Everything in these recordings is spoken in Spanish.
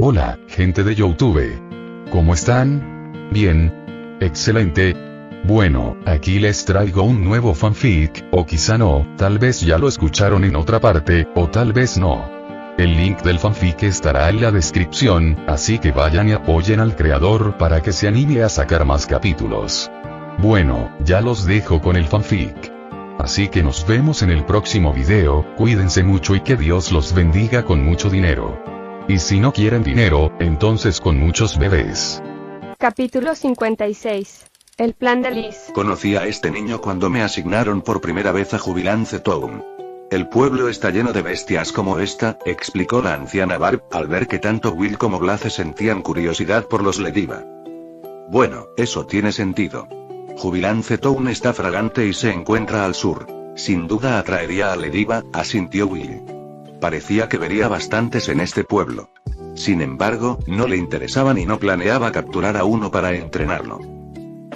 Hola, gente de YouTube. ¿Cómo están? Bien. Excelente. Bueno, aquí les traigo un nuevo fanfic, o quizá no, tal vez ya lo escucharon en otra parte, o tal vez no. El link del fanfic estará en la descripción, así que vayan y apoyen al creador para que se anime a sacar más capítulos. Bueno, ya los dejo con el fanfic. Así que nos vemos en el próximo video, cuídense mucho y que Dios los bendiga con mucho dinero. Y si no quieren dinero, entonces con muchos bebés. Capítulo 56. El plan de Liz. Conocí a este niño cuando me asignaron por primera vez a Jubilance Town. El pueblo está lleno de bestias como esta, explicó la anciana Barb, al ver que tanto Will como Blaze sentían curiosidad por los Lediva. Bueno, eso tiene sentido. Jubilance Town está fragante y se encuentra al sur. Sin duda atraería a Lediva, asintió Will. Parecía que vería bastantes en este pueblo. Sin embargo, no le interesaban y no planeaba capturar a uno para entrenarlo.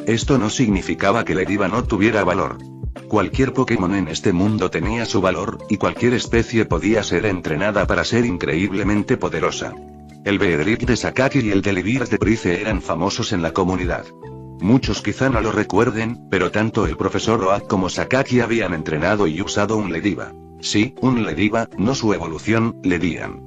Esto no significaba que Lediva no tuviera valor. Cualquier Pokémon en este mundo tenía su valor, y cualquier especie podía ser entrenada para ser increíblemente poderosa. El Beedrill de Sakaki y el Delibird de Price eran famosos en la comunidad. Muchos quizá no lo recuerden, pero tanto el profesor Oak como Sakaki habían entrenado y usado un Lediva. Sí, un Lediva, no su evolución, Ledian.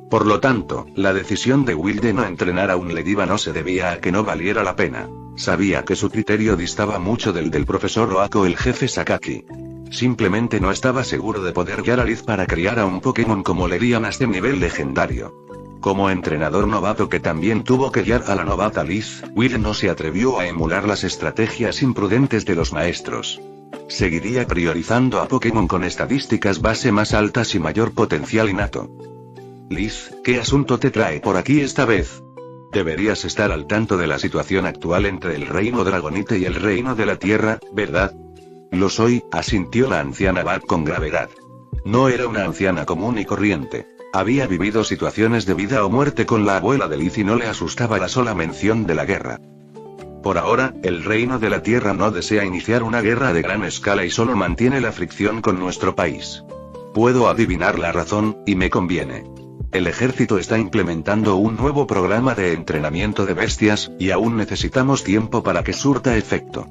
Por lo tanto, la decisión de Will de no entrenar a un Lediva no se debía a que no valiera la pena. Sabía que su criterio distaba mucho del profesor Oak o el jefe Sakaki. Simplemente no estaba seguro de poder guiar a Liz para criar a un Pokémon como Ledian a este nivel legendario. Como entrenador novato que también tuvo que guiar a la novata Liz, Will no se atrevió a emular las estrategias imprudentes de los maestros. Seguiría priorizando a Pokémon con estadísticas base más altas y mayor potencial innato. Liz, ¿qué asunto te trae por aquí esta vez? Deberías estar al tanto de la situación actual entre el reino Dragonite y el reino de la Tierra, ¿verdad? Lo soy, asintió la anciana Barb con gravedad. No era una anciana común y corriente. Había vivido situaciones de vida o muerte con la abuela de Liz y no le asustaba la sola mención de la guerra. Por ahora, el reino de la Tierra no desea iniciar una guerra de gran escala y solo mantiene la fricción con nuestro país. Puedo adivinar la razón, y me conviene. El ejército está implementando un nuevo programa de entrenamiento de bestias, y aún necesitamos tiempo para que surta efecto.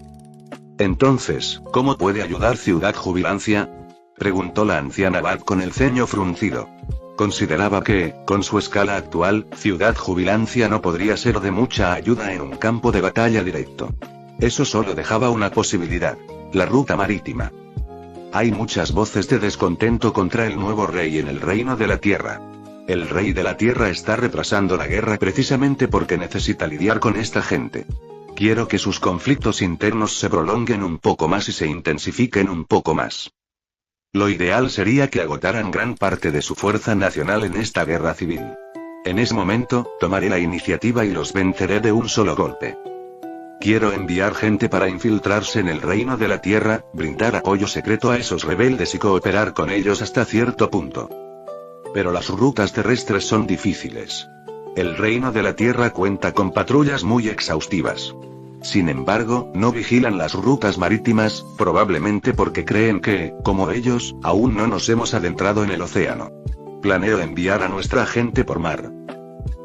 Entonces, ¿cómo puede ayudar Ciudad Jubilancia? Preguntó la anciana Barb con el ceño fruncido. Consideraba que, con su escala actual, Ciudad Jubilancia no podría ser de mucha ayuda en un campo de batalla directo. Eso solo dejaba una posibilidad: la ruta marítima. Hay muchas voces de descontento contra el nuevo rey en el reino de la Tierra. El rey de la Tierra está retrasando la guerra precisamente porque necesita lidiar con esta gente. Quiero que sus conflictos internos se prolonguen un poco más y se intensifiquen un poco más. Lo ideal sería que agotaran gran parte de su fuerza nacional en esta guerra civil. En ese momento, tomaré la iniciativa y los venceré de un solo golpe. Quiero enviar gente para infiltrarse en el reino de la Tierra, brindar apoyo secreto a esos rebeldes y cooperar con ellos hasta cierto punto. Pero las rutas terrestres son difíciles. El reino de la Tierra cuenta con patrullas muy exhaustivas. Sin embargo, no vigilan las rutas marítimas, probablemente porque creen que, como ellos, aún no nos hemos adentrado en el océano. Planeo enviar a nuestra gente por mar.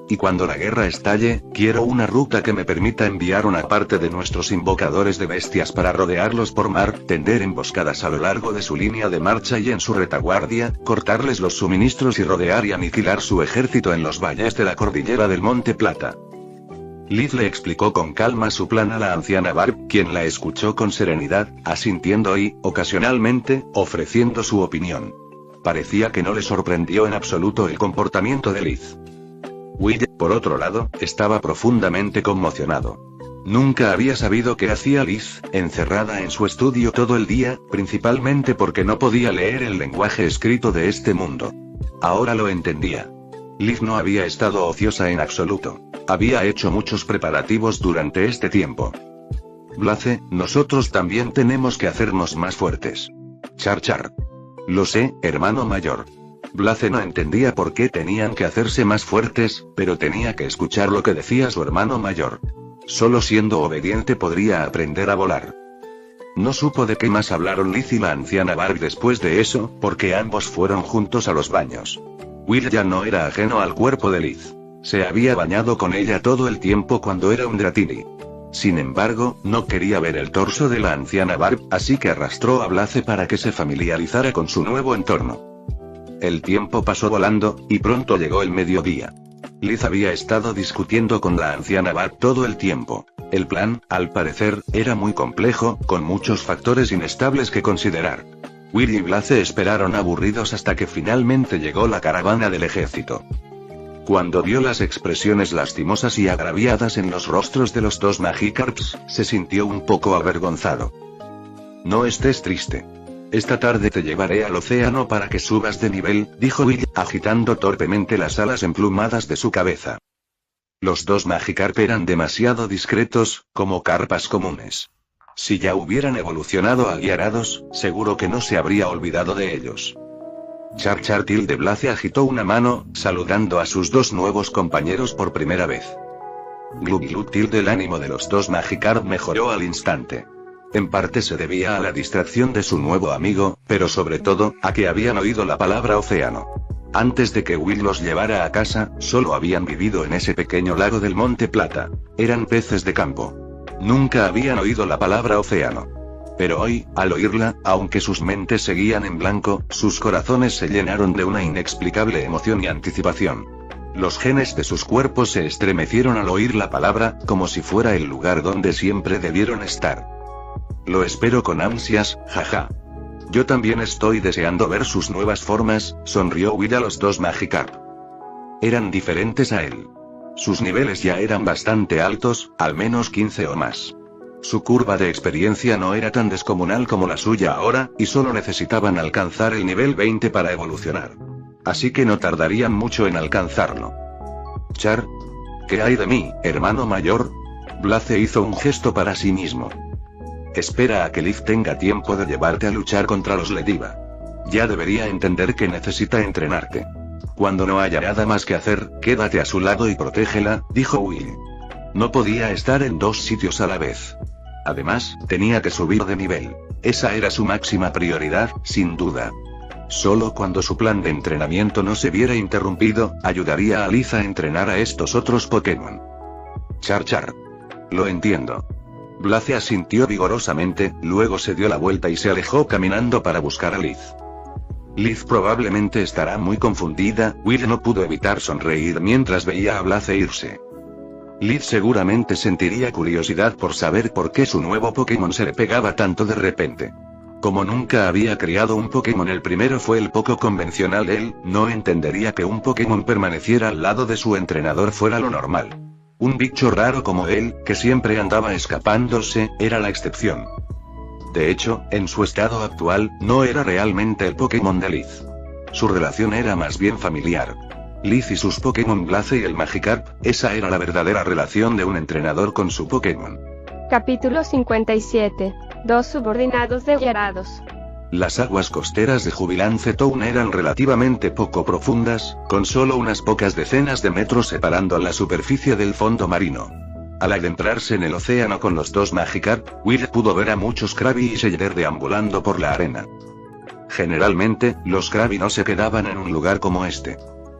Y cuando la guerra estalle, quiero una ruta que me permita enviar una parte de nuestros invocadores de bestias para rodearlos por mar, tender emboscadas a lo largo de su línea de marcha y en su retaguardia, cortarles los suministros y rodear y aniquilar su ejército en los valles de la cordillera del Monte Plata. Liz le explicó con calma su plan a la anciana Barb, quien la escuchó con serenidad, asintiendo y, ocasionalmente, ofreciendo su opinión. Parecía que no le sorprendió en absoluto el comportamiento de Liz. Will, por otro lado, estaba profundamente conmocionado. Nunca había sabido qué hacía Liz, encerrada en su estudio todo el día, principalmente porque no podía leer el lenguaje escrito de este mundo. Ahora lo entendía. Liz no había estado ociosa en absoluto. Había hecho muchos preparativos durante este tiempo. Blaze, nosotros también tenemos que hacernos más fuertes. Char char. Lo sé, hermano mayor. Blaze no entendía por qué tenían que hacerse más fuertes, pero tenía que escuchar lo que decía su hermano mayor. Solo siendo obediente podría aprender a volar. No supo de qué más hablaron Liz y la anciana Barb después de eso, porque ambos fueron juntos a los baños. Will ya no era ajeno al cuerpo de Liz. Se había bañado con ella todo el tiempo cuando era un Dratini. Sin embargo, no quería ver el torso de la anciana Barb, así que arrastró a Blaze para que se familiarizara con su nuevo entorno. El tiempo pasó volando, y pronto llegó el mediodía. Liz había estado discutiendo con la anciana Barb todo el tiempo. El plan, al parecer, era muy complejo, con muchos factores inestables que considerar. Will y Blaze esperaron aburridos hasta que finalmente llegó la caravana del ejército. Cuando vio las expresiones lastimosas y agraviadas en los rostros de los dos Magikarps, se sintió un poco avergonzado. No estés triste. Esta tarde te llevaré al océano para que subas de nivel, dijo Will, agitando torpemente las alas emplumadas de su cabeza. Los dos Magikarp eran demasiado discretos, como carpas comunes. Si ya hubieran evolucionado a Gyarados, seguro que no se habría olvidado de ellos. Char Char Tilde Blaze agitó una mano, saludando a sus dos nuevos compañeros por primera vez. Glug Glug Tilde. El ánimo de los dos Magikarp mejoró al instante. En parte se debía a la distracción de su nuevo amigo, pero sobre todo, a que habían oído la palabra océano. Antes de que Will los llevara a casa, solo habían vivido en ese pequeño lago del Monte Plata. Eran peces de campo. Nunca habían oído la palabra océano. Pero hoy, al oírla, aunque sus mentes seguían en blanco, sus corazones se llenaron de una inexplicable emoción y anticipación. Los genes de sus cuerpos se estremecieron al oír la palabra, como si fuera el lugar donde siempre debieron estar. Lo espero con ansias, jaja. Yo también estoy deseando ver sus nuevas formas, sonrió Will a los dos Magikarp. Eran diferentes a él. Sus niveles ya eran bastante altos, al menos 15 o más. Su curva de experiencia no era tan descomunal como la suya ahora, y solo necesitaban alcanzar el nivel 20 para evolucionar. Así que no tardarían mucho en alcanzarlo. Char. ¿Qué hay de mí, hermano mayor? Blaze hizo un gesto para sí mismo. Espera a que Liz tenga tiempo de llevarte a luchar contra los Lediva. Ya debería entender que necesita entrenarte. Cuando no haya nada más que hacer, quédate a su lado y protégela, dijo Will. No podía estar en dos sitios a la vez. Además, tenía que subir de nivel. Esa era su máxima prioridad, sin duda. Solo cuando su plan de entrenamiento no se viera interrumpido, ayudaría a Liz a entrenar a estos otros Pokémon. Char Char. Lo entiendo. Blaze asintió vigorosamente, luego se dio la vuelta y se alejó caminando para buscar a Liz. Liz probablemente estará muy confundida, Will no pudo evitar sonreír mientras veía a Blaze irse. Liz seguramente sentiría curiosidad por saber por qué su nuevo Pokémon se le pegaba tanto de repente. Como nunca había criado un Pokémon, el primero fue el poco convencional, él no entendería que un Pokémon permaneciera al lado de su entrenador fuera lo normal. Un bicho raro como él, que siempre andaba escapándose, era la excepción. De hecho, en su estado actual, no era realmente el Pokémon de Liz. Su relación era más bien familiar. Liz y sus Pokémon Blaze y el Magikarp, esa era la verdadera relación de un entrenador con su Pokémon. Capítulo 57. Dos subordinados de Gyarados. Las aguas costeras de Jubilance Town eran relativamente poco profundas, con solo unas pocas decenas de metros separando la superficie del fondo marino. Al adentrarse en el océano con los dos Magikarp, Will pudo ver a muchos Krabby y Shellder deambulando por la arena. Generalmente, los Krabby no se quedaban en un lugar como este.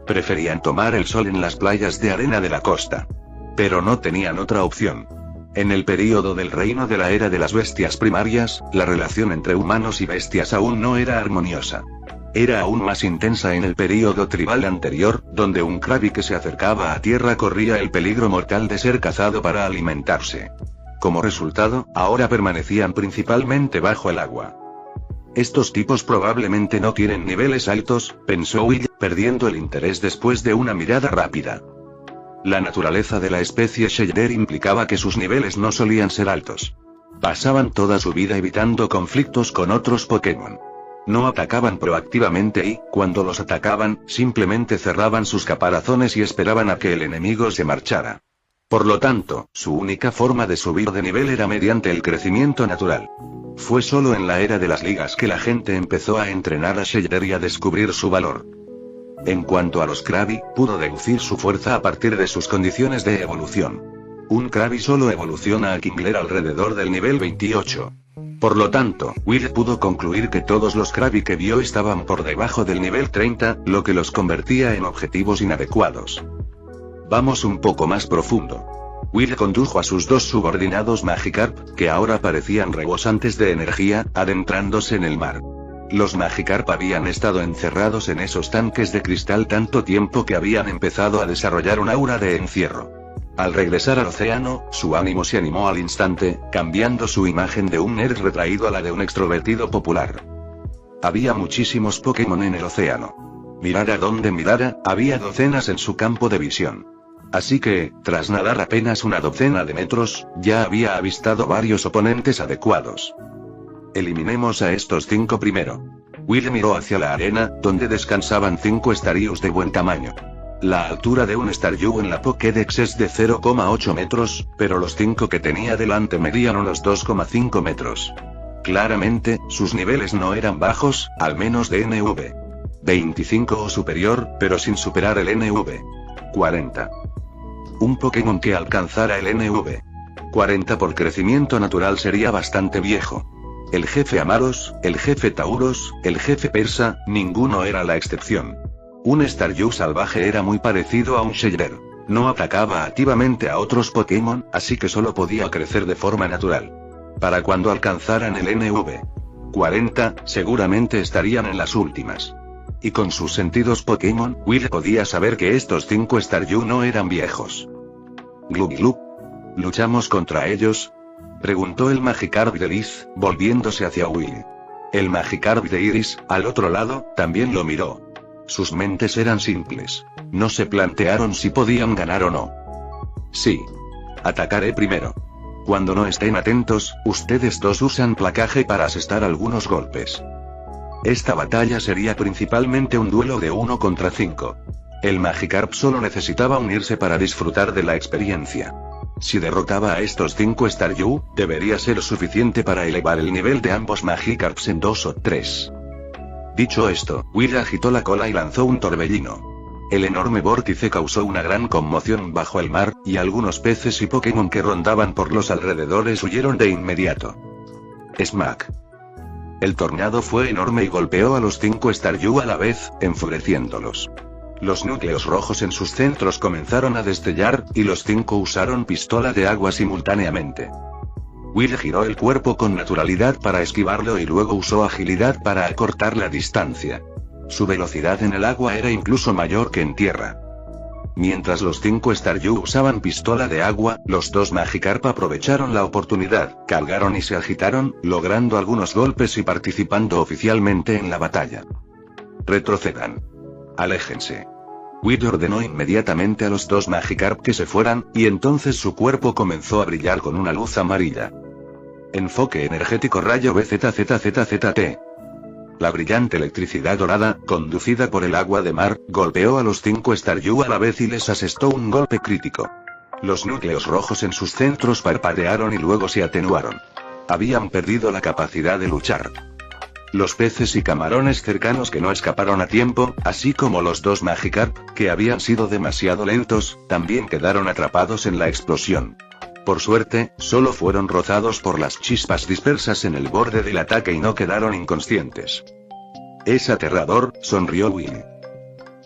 Preferían tomar el sol en las playas de arena de la costa. Pero no tenían otra opción. En el período del reino de la era de las bestias primarias, la relación entre humanos y bestias aún no era armoniosa. Era aún más intensa en el período tribal anterior, donde un Krabby que se acercaba a tierra corría el peligro mortal de ser cazado para alimentarse. Como resultado, ahora permanecían principalmente bajo el agua. Estos tipos probablemente no tienen niveles altos, pensó Will, perdiendo el interés después de una mirada rápida. La naturaleza de la especie Shellder implicaba que sus niveles no solían ser altos. Pasaban toda su vida evitando conflictos con otros Pokémon. No atacaban proactivamente y, cuando los atacaban, simplemente cerraban sus caparazones y esperaban a que el enemigo se marchara. Por lo tanto, su única forma de subir de nivel era mediante el crecimiento natural. Fue solo en la era de las ligas que la gente empezó a entrenar a Shellder y a descubrir su valor. En cuanto a los Krabby, pudo deducir su fuerza a partir de sus condiciones de evolución. Un Krabby solo evoluciona a Kingler alrededor del nivel 28. Por lo tanto, Will pudo concluir que todos los Krabby que vio estaban por debajo del nivel 30, lo que los convertía en objetivos inadecuados. Vamos un poco más profundo. Will condujo a sus dos subordinados Magikarp, que ahora parecían rebosantes de energía, adentrándose en el mar. Los Magikarp habían estado encerrados en esos tanques de cristal tanto tiempo que habían empezado a desarrollar un aura de encierro. Al regresar al océano, su ánimo se animó al instante, cambiando su imagen de un nerd retraído a la de un extrovertido popular. Había muchísimos Pokémon en el océano. Mirara donde mirara, había docenas en su campo de visión. Así que, tras nadar apenas una docena de metros, ya había avistado varios oponentes adecuados. Eliminemos a estos 5 primero. Will miró hacia la arena, donde descansaban 5 Staryu's de buen tamaño. La altura de un Staryu en la Pokédex es de 0,8 metros, pero los 5 que tenía delante medían unos 2,5 metros. Claramente, sus niveles no eran bajos, al menos de NV 25 o superior, pero sin superar el NV 40. Un Pokémon que alcanzara el NV 40 por crecimiento natural sería bastante viejo. El jefe Amaros, el jefe Tauros, el jefe Persa, ninguno era la excepción. Un Staryu salvaje era muy parecido a un Shellder. No atacaba activamente a otros Pokémon, así que solo podía crecer de forma natural. Para cuando alcanzaran el NV 40, seguramente estarían en las últimas. Y con sus sentidos Pokémon, Will podía saber que estos 5 Staryu no eran viejos. Glub glub. ¿Luchamos contra ellos?, preguntó el Magikarp de Liz, volviéndose hacia Will. El Magikarp de Iris, al otro lado, también lo miró. Sus mentes eran simples. No se plantearon si podían ganar o no. Sí. Atacaré primero. Cuando no estén atentos, ustedes dos usan placaje para asestar algunos golpes. Esta batalla sería principalmente un duelo de 1 contra 5. El Magikarp solo necesitaba unirse para disfrutar de la experiencia. Si derrotaba a estos 5 Staryu, debería ser suficiente para elevar el nivel de ambos Magikarps en 2 o 3. Dicho esto, Will agitó la cola y lanzó un torbellino. El enorme vórtice causó una gran conmoción bajo el mar, y algunos peces y Pokémon que rondaban por los alrededores huyeron de inmediato. Smack. El tornado fue enorme y golpeó a los 5 Staryu a la vez, enfureciéndolos. Los núcleos rojos en sus centros comenzaron a destellar, y los 5 usaron pistola de agua simultáneamente. Will giró el cuerpo con naturalidad para esquivarlo y luego usó agilidad para acortar la distancia. Su velocidad en el agua era incluso mayor que en tierra. Mientras los 5 Staryu usaban pistola de agua, los dos Magikarp aprovecharon la oportunidad, cargaron y se agitaron, logrando algunos golpes y participando oficialmente en la batalla. Retrocedan. Aléjense. Will ordenó inmediatamente a los dos Magikarp que se fueran, y entonces su cuerpo comenzó a brillar con una luz amarilla. Enfoque energético rayo BZZZZT. La brillante electricidad dorada, conducida por el agua de mar, golpeó a los 5 Staryu a la vez y les asestó un golpe crítico. Los núcleos rojos en sus centros parpadearon y luego se atenuaron. Habían perdido la capacidad de luchar. Los peces y camarones cercanos que no escaparon a tiempo, así como los dos Magikarp, que habían sido demasiado lentos, también quedaron atrapados en la explosión. Por suerte, solo fueron rozados por las chispas dispersas en el borde del ataque y no quedaron inconscientes. Es aterrador, sonrió Will.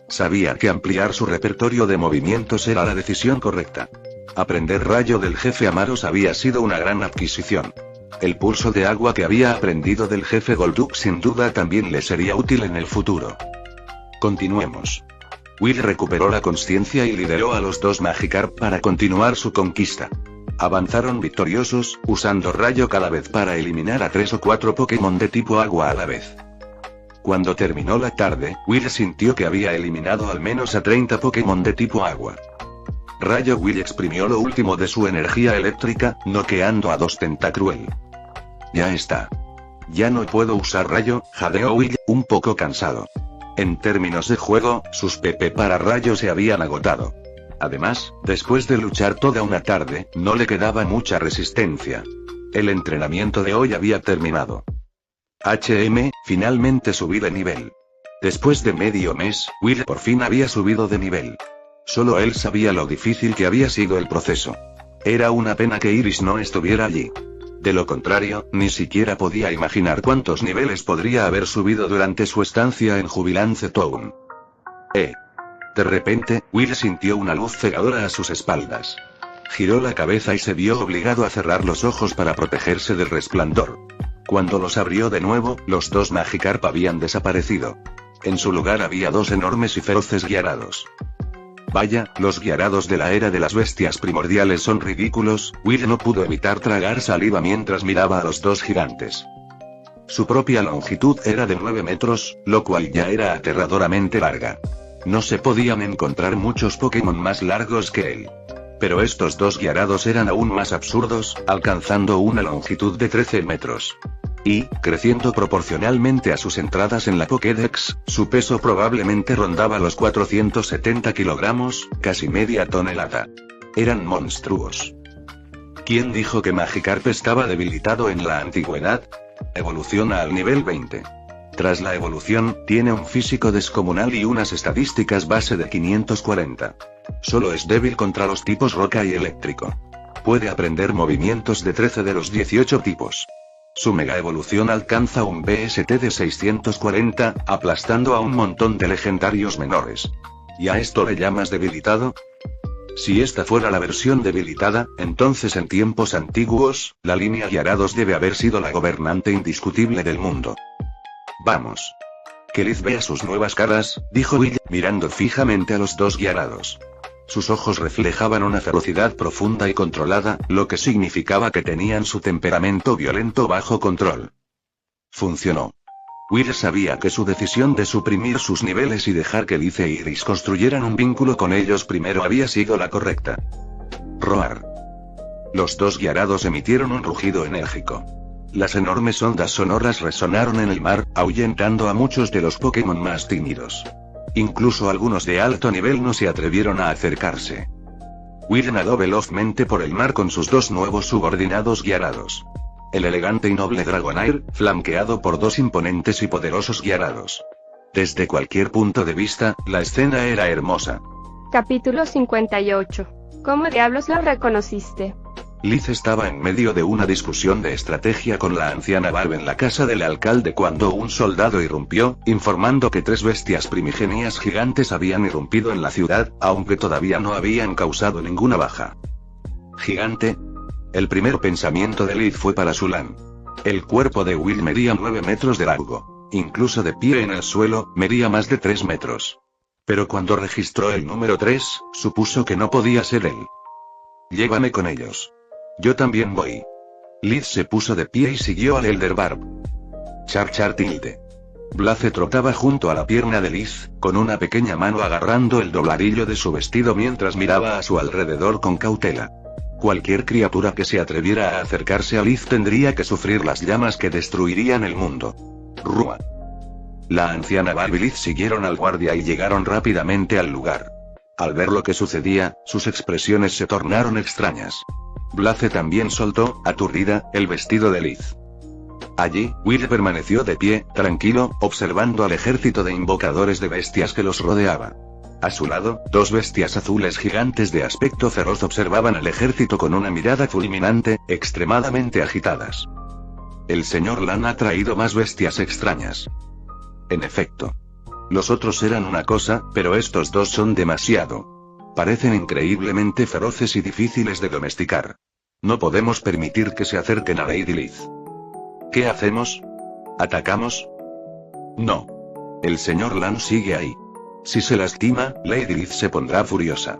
Sabía que ampliar su repertorio de movimientos era la decisión correcta. Aprender rayo del jefe Amaros había sido una gran adquisición. El pulso de agua que había aprendido del jefe Golduck sin duda también le sería útil en el futuro. Continuemos. Will recuperó la consciencia y lideró a los dos Magikarp para continuar su conquista. Avanzaron victoriosos, usando rayo cada vez para eliminar a 3 o 4 Pokémon de tipo agua a la vez. Cuando terminó la tarde, Will sintió que había eliminado al menos a 30 Pokémon de tipo agua. Rayo Will exprimió lo último de su energía eléctrica, noqueando a 2 Tentacruel. Ya está. Ya no puedo usar rayo, jadeó Will, un poco cansado. En términos de juego, sus PP para rayo se habían agotado. Además, después de luchar toda una tarde, no le quedaba mucha resistencia. El entrenamiento de hoy había terminado. Finalmente subí de nivel. Después de medio mes, Will por fin había subido de nivel. Solo él sabía lo difícil que había sido el proceso. Era una pena que Iris no estuviera allí. De lo contrario, ni siquiera podía imaginar cuántos niveles podría haber subido durante su estancia en Jubilance Town. De repente, Will sintió una luz cegadora a sus espaldas. Giró la cabeza y se vio obligado a cerrar los ojos para protegerse del resplandor. Cuando los abrió de nuevo, los dos Magikarp habían desaparecido. En su lugar había dos enormes y feroces Gyarados. Vaya, los Gyarados de la era de las bestias primordiales son ridículos. Will no pudo evitar tragar saliva mientras miraba a los dos gigantes. Su propia longitud era de 9 metros, lo cual ya era aterradoramente larga. No se podían encontrar muchos Pokémon más largos que él. Pero estos dos Gyarados eran aún más absurdos, alcanzando una longitud de 13 metros. Y, creciendo proporcionalmente a sus entradas en la Pokédex, su peso probablemente rondaba los 470 kilogramos, casi media tonelada. Eran monstruos. ¿Quién dijo que Magikarp estaba debilitado en la antigüedad? Evoluciona al nivel 20. Tras la evolución, tiene un físico descomunal y unas estadísticas base de 540. Solo es débil contra los tipos roca y eléctrico. Puede aprender movimientos de 13 de los 18 tipos. Su mega evolución alcanza un BST de 640, aplastando a un montón de legendarios menores. ¿Y a esto le llamas debilitado? Si esta fuera la versión debilitada, entonces en tiempos antiguos, la línea Gyarados debe haber sido la gobernante indiscutible del mundo. Vamos. Que Liz vea sus nuevas caras, dijo Will, mirando fijamente a los dos Gyarados. Sus ojos reflejaban una ferocidad profunda y controlada, lo que significaba que tenían su temperamento violento bajo control. Funcionó. Will sabía que su decisión de suprimir sus niveles y dejar que Liz e Iris construyeran un vínculo con ellos primero había sido la correcta. Roar. Los dos Gyarados emitieron un rugido enérgico. Las enormes ondas sonoras resonaron en el mar, ahuyentando a muchos de los Pokémon más tímidos. Incluso algunos de alto nivel no se atrevieron a acercarse. Will nadó velozmente por el mar con sus dos nuevos subordinados Gyarados. El elegante y noble Dragonair, flanqueado por dos imponentes y poderosos Gyarados. Desde cualquier punto de vista, la escena era hermosa. Capítulo 58. ¿Cómo diablos lo reconociste? Liz estaba en medio de una discusión de estrategia con la anciana Barb en la casa del alcalde cuando un soldado irrumpió, informando que 3 bestias primigenias gigantes habían irrumpido en la ciudad, aunque todavía no habían causado ninguna baja. ¿Gigante? El primer pensamiento de Liz fue para Sulan. El cuerpo de Will medía 9 metros de largo. Incluso de pie en el suelo, medía más de 3 metros. Pero cuando registró el número 3, supuso que no podía ser él. Llévame con ellos. Yo también voy. Liz se puso de pie y siguió al Elder Barb. Char char tilde. Blaze trotaba junto a la pierna de Liz, con una pequeña mano agarrando el dobladillo de su vestido mientras miraba a su alrededor con cautela. Cualquier criatura que se atreviera a acercarse a Liz tendría que sufrir las llamas que destruirían el mundo. Rua. La anciana Barb y Liz siguieron al guardia y llegaron rápidamente al lugar. Al ver lo que sucedía, sus expresiones se tornaron extrañas. Blaze también soltó, aturdida, el vestido de Liz. Allí, Will permaneció de pie, tranquilo, observando al ejército de invocadores de bestias que los rodeaba. A su lado, 2 bestias azules gigantes de aspecto feroz observaban al ejército con una mirada fulminante, extremadamente agitadas. El señor Lan ha traído más bestias extrañas. En efecto. Los otros eran una cosa, pero estos dos son demasiado. Parecen increíblemente feroces y difíciles de domesticar. No podemos permitir que se acerquen a Lady Liz. ¿Qué hacemos? ¿Atacamos? No. El señor Lan sigue ahí. Si se lastima, Lady Liz se pondrá furiosa.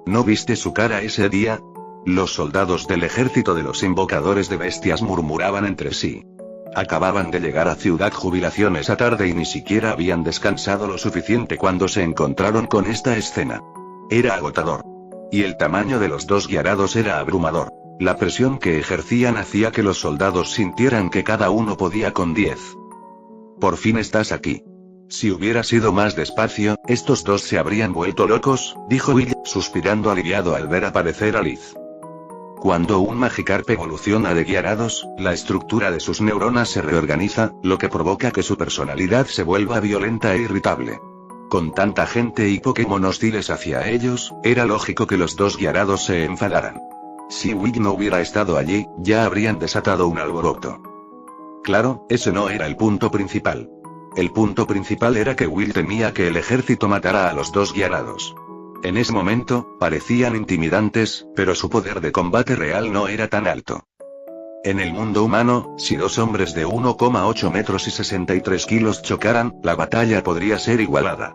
¿No viste su cara ese día? Los soldados del ejército de los invocadores de bestias murmuraban entre sí. Acababan de llegar a Ciudad Jubilación esa tarde y ni siquiera habían descansado lo suficiente cuando se encontraron con esta escena. Era agotador. Y el tamaño de los dos Gyarados era abrumador. La presión que ejercían hacía que los soldados sintieran que cada uno podía con 10. Por fin estás aquí. Si hubiera sido más despacio, estos dos se habrían vuelto locos, dijo Will, suspirando aliviado al ver aparecer a Liz. Cuando un Magikarp evoluciona de Gyarados, la estructura de sus neuronas se reorganiza, lo que provoca que su personalidad se vuelva violenta e irritable. Con tanta gente y Pokémon hostiles hacia ellos, era lógico que los dos Gyarados se enfadaran. Si Will no hubiera estado allí, ya habrían desatado un alboroto. Claro, ese no era el punto principal. El punto principal era que Will temía que el ejército matara a los dos Gyarados. En ese momento, parecían intimidantes, pero su poder de combate real no era tan alto. En el mundo humano, si dos hombres de 1,8 metros y 63 kilos chocaran, la batalla podría ser igualada.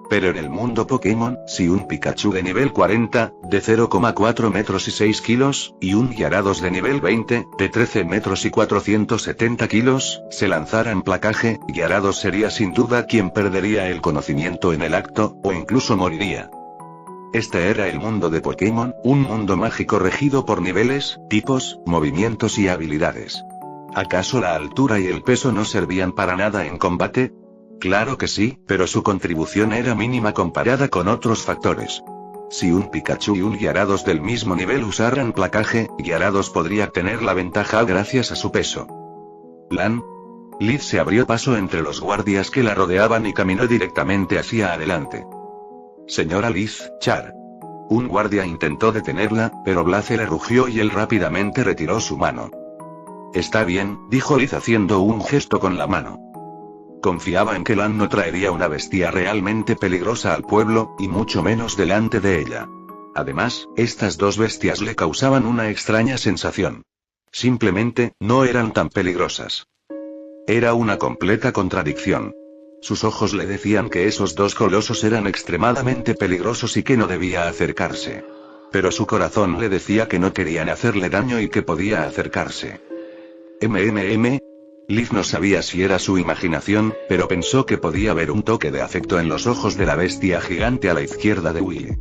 Pero en el mundo Pokémon, si un Pikachu de nivel 40, de 0,4 metros y 6 kilos, y un Gyarados de nivel 20, de 13 metros y 470 kilos, se lanzaran placaje, Gyarados sería sin duda quien perdería el conocimiento en el acto, o incluso moriría. Este era el mundo de Pokémon, un mundo mágico regido por niveles, tipos, movimientos y habilidades. ¿Acaso la altura y el peso no servían para nada en combate? Claro que sí, pero su contribución era mínima comparada con otros factores. Si un Pikachu y un Gyarados del mismo nivel usaran placaje, Gyarados podría tener la ventaja gracias a su peso. Liz se abrió paso entre los guardias que la rodeaban y caminó directamente hacia adelante. Señora Liz, Char. Un guardia intentó detenerla, pero Blaze le rugió y él rápidamente retiró su mano. Está bien, dijo Liz haciendo un gesto con la mano. Confiaba en que Lan no traería una bestia realmente peligrosa al pueblo, y mucho menos delante de ella. Además, estas dos bestias le causaban una extraña sensación. Simplemente, no eran tan peligrosas. Era una completa contradicción. Sus ojos le decían que esos dos colosos eran extremadamente peligrosos y que no debía acercarse. Pero su corazón le decía que no querían hacerle daño y que podía acercarse. Liz no sabía si era su imaginación, pero pensó que podía ver un toque de afecto en los ojos de la bestia gigante a la izquierda de Will.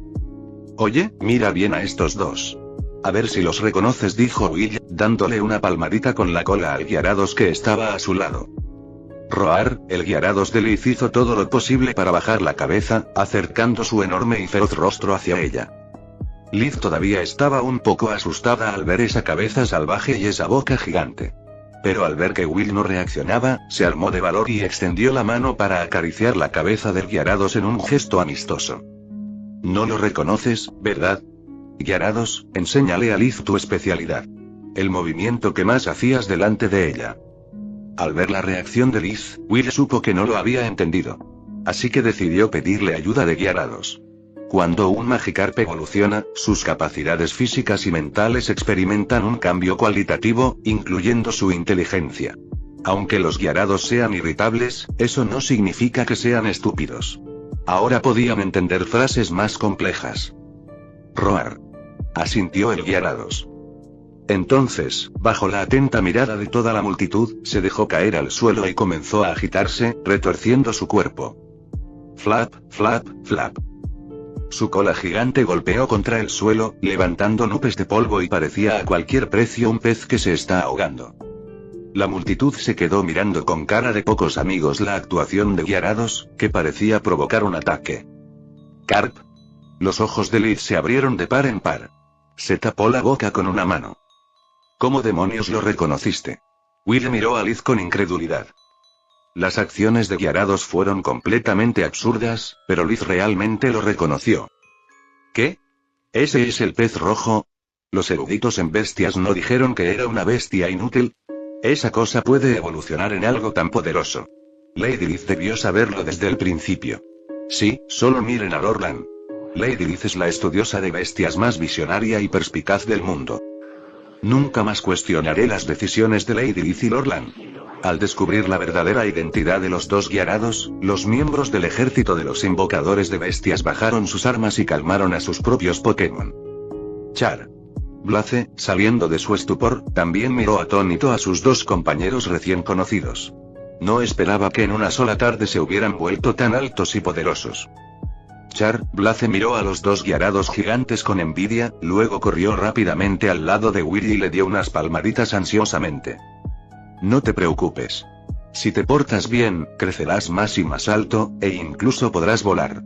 Oye, mira bien a estos dos. A ver si los reconoces, dijo Will, dándole una palmadita con la cola al Gyarados que estaba a su lado. Roar, el Gyarados de Liz hizo todo lo posible para bajar la cabeza, acercando su enorme y feroz rostro hacia ella. Liz todavía estaba un poco asustada al ver esa cabeza salvaje y esa boca gigante. Pero al ver que Will no reaccionaba, se armó de valor y extendió la mano para acariciar la cabeza del Gyarados en un gesto amistoso. No lo reconoces, ¿verdad? Gyarados, enséñale a Liz tu especialidad. El movimiento que más hacías delante de ella. Al ver la reacción de Liz, Will supo que no lo había entendido. Así que decidió pedirle ayuda de Gyarados. Cuando un Magikarp evoluciona, sus capacidades físicas y mentales experimentan un cambio cualitativo, incluyendo su inteligencia. Aunque los Gyarados sean irritables, eso no significa que sean estúpidos. Ahora podían entender frases más complejas. Roar. Asintió el Gyarados. Entonces, bajo la atenta mirada de toda la multitud, se dejó caer al suelo y comenzó a agitarse, retorciendo su cuerpo. Flap, flap, flap. Su cola gigante golpeó contra el suelo, levantando nubes de polvo y parecía a cualquier precio un pez que se está ahogando. La multitud se quedó mirando con cara de pocos amigos la actuación de Gyarados, que parecía provocar un ataque. Carp. Los ojos de Liz se abrieron de par en par. Se tapó la boca con una mano. ¿Cómo demonios lo reconociste? Will miró a Liz con incredulidad. Las acciones de Gyarados fueron completamente absurdas, pero Liz realmente lo reconoció. ¿Qué? ¿Ese es el pez rojo? ¿Los eruditos en bestias no dijeron que era una bestia inútil? Esa cosa puede evolucionar en algo tan poderoso. Lady Liz debió saberlo desde el principio. Sí, solo miren a Lorlan. Lady Liz es la estudiosa de bestias más visionaria y perspicaz del mundo. Nunca más cuestionaré las decisiones de Lady Liz y Lorlan. Al descubrir la verdadera identidad de los dos Gyarados, los miembros del ejército de los invocadores de bestias bajaron sus armas y calmaron a sus propios Pokémon. Char. Blaze, saliendo de su estupor, también miró atónito a sus dos compañeros recién conocidos. No esperaba que en una sola tarde se hubieran vuelto tan altos y poderosos. Blaze miró a los dos Gyarados gigantes con envidia, luego corrió rápidamente al lado de Willy y le dio unas palmaditas ansiosamente. No te preocupes. Si te portas bien, crecerás más y más alto, e incluso podrás volar.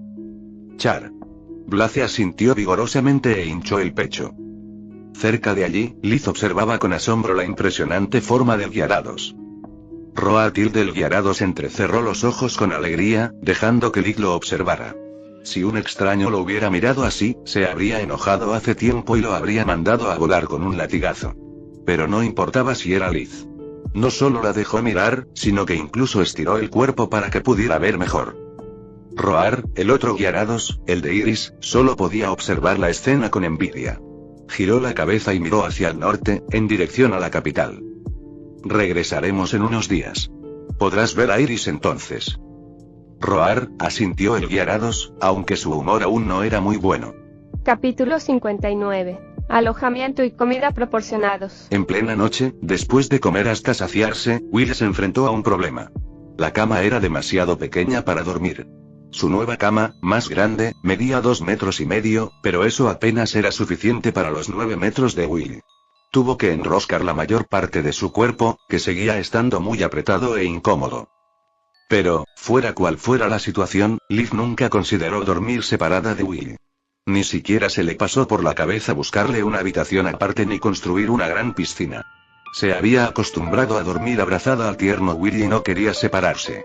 Blaze asintió vigorosamente e hinchó el pecho. Cerca de allí, Liz observaba con asombro la impresionante forma del Gyarados. Roar del Gyarados entrecerró los ojos con alegría, dejando que Liz lo observara. Si un extraño lo hubiera mirado así, se habría enojado hace tiempo y lo habría mandado a volar con un latigazo. Pero no importaba si era Liz. No solo la dejó mirar, sino que incluso estiró el cuerpo para que pudiera ver mejor. Roar, el otro Gyarados, el de Iris, solo podía observar la escena con envidia. Giró la cabeza y miró hacia el norte, en dirección a la capital. Regresaremos en unos días. Podrás ver a Iris entonces. Roar, asintió el Gyarados, aunque su humor aún no era muy bueno. Capítulo 59. Alojamiento y comida proporcionados. En plena noche, después de comer hasta saciarse, Will se enfrentó a un problema. La cama era demasiado pequeña para dormir. Su nueva cama, más grande, medía 2,5 metros, pero eso apenas era suficiente para los 9 metros de Will. Tuvo que enroscar la mayor parte de su cuerpo, que seguía estando muy apretado e incómodo. Pero, fuera cual fuera la situación, Liv nunca consideró dormir separada de Will. Ni siquiera se le pasó por la cabeza buscarle una habitación aparte ni construir una gran piscina. Se había acostumbrado a dormir abrazada al tierno Will y no quería separarse.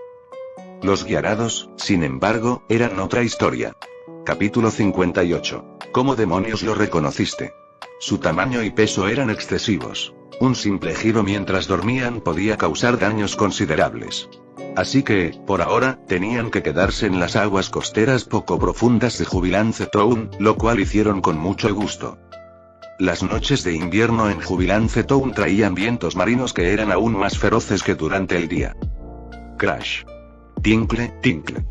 Los Gyarados, sin embargo, eran otra historia. Capítulo 58. ¿Cómo demonios lo reconociste? Su tamaño y peso eran excesivos. Un simple giro mientras dormían podía causar daños considerables. Así que, por ahora, tenían que quedarse en las aguas costeras poco profundas de Jubilance Town, lo cual hicieron con mucho gusto. Las noches de invierno en Jubilance Town traían vientos marinos que eran aún más feroces que durante el día. Crash. Tinkle, tinkle.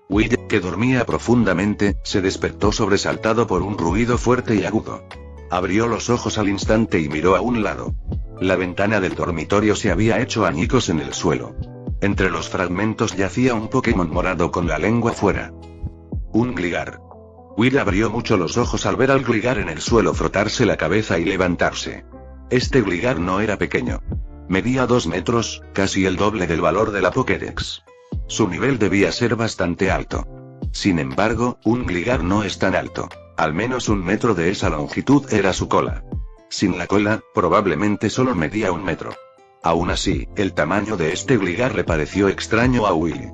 Will, que dormía profundamente, se despertó sobresaltado por un ruido fuerte y agudo. Abrió los ojos al instante y miró a un lado. La ventana del dormitorio se había hecho añicos en el suelo. Entre los fragmentos yacía un Pokémon morado con la lengua fuera. Un Gligar. Will abrió mucho los ojos al ver al Gligar en el suelo frotarse la cabeza y levantarse. Este Gligar no era pequeño. Medía 2 metros, casi el doble del valor de la Pokédex. Su nivel debía ser bastante alto. Sin embargo, un Gligar no es tan alto. Al menos 1 metro de esa longitud era su cola. Sin la cola, probablemente solo medía 1 metro. Aún así, el tamaño de este Gligar le pareció extraño a Will.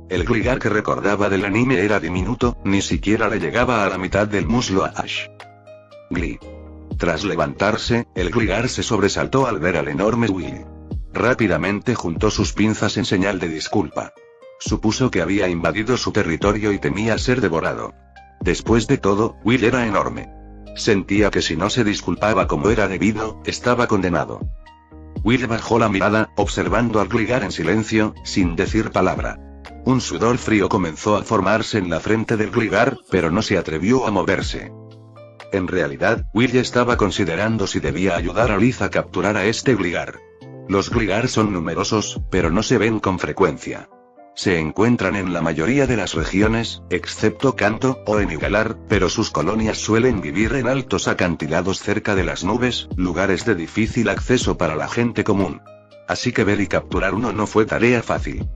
El Gligar que recordaba del anime era diminuto, ni siquiera le llegaba a la mitad del muslo a Ash. Glee. Tras levantarse, el Gligar se sobresaltó al ver al enorme Will. Rápidamente juntó sus pinzas en señal de disculpa. Supuso que había invadido su territorio y temía ser devorado. Después de todo, Will era enorme. Sentía que si no se disculpaba como era debido, estaba condenado. Will bajó la mirada, observando al Gligar en silencio, sin decir palabra. Un sudor frío comenzó a formarse en la frente del Gligar, pero no se atrevió a moverse. En realidad, Will estaba considerando si debía ayudar a Liz a capturar a este Gligar. Los Gligar son numerosos, pero no se ven con frecuencia. Se encuentran en la mayoría de las regiones, excepto Kanto, o en Igalar, pero sus colonias suelen vivir en altos acantilados cerca de las nubes, lugares de difícil acceso para la gente común. Así que ver y capturar uno no fue tarea fácil.